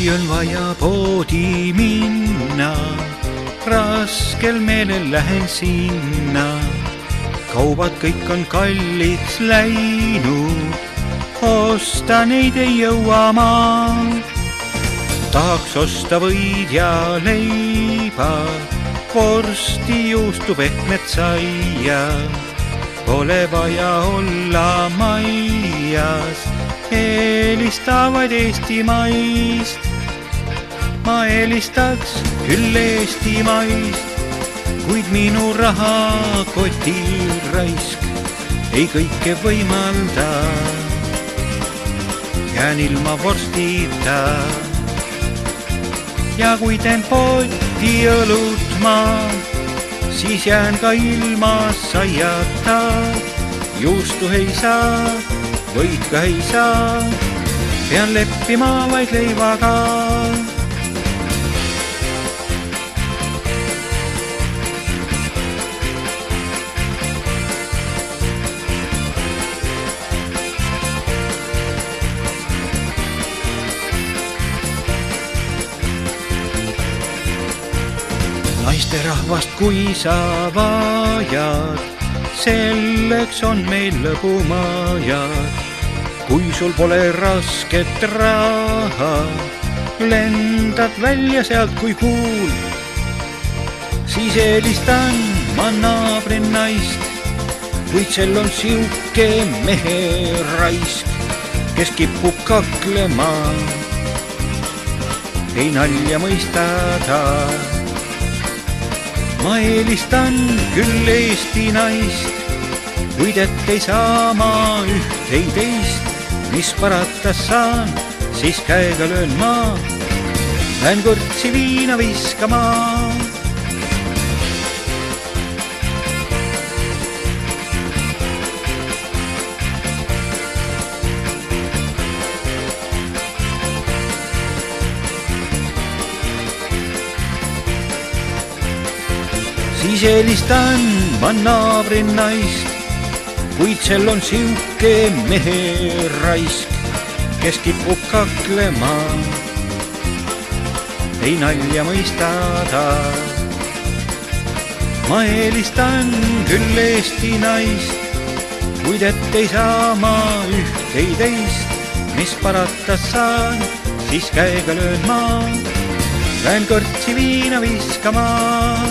kui on vaja poodi minna, raskel meelel lähen sinna. Kaubad kõik on kalliks läinud, osta neid ei jõua ma. Tahaks osta võid ja leiba, vorsti, juustu, pehmet saia. Pole vaja olla maias, eelista vaid eestimaist. Ma eelistaks küll eestimaist, kuid minu rahakotil raisk ei kõike võimalda. Jään ilma vorstita ja kui teen potti õlut ma, siis jään ka ilma saiata. Juustu ei saa, võid ka ei saa, pean leppima vaid leivaga. Naisterahvast kui sa vajad, selleks on meil lõbumajad. Kui sul pole rasket raha, lendad välja sealt kui kuul, siis eelistan ma naabri naist. Kuid sel on siuke mehe raisk, kes kipub kaklema, ei nalja mõistada. Ma eelistan küll Eesti naist, kuid et ei saa ma üht ei teist. Mis parata saan, siis käega löön ma, lähen kõrtsi viina viskama. Siis eelistan ma naabri naist, kuid sel on siuke mehe raisk, kes kipub kaklema, ei nalja mõistada. Ma eelistan küll Eesti naist, kuid et ei saa ma üht ei teist. Mis parata saan, siis käega löön ma, lähen kõrtsi viina viskama.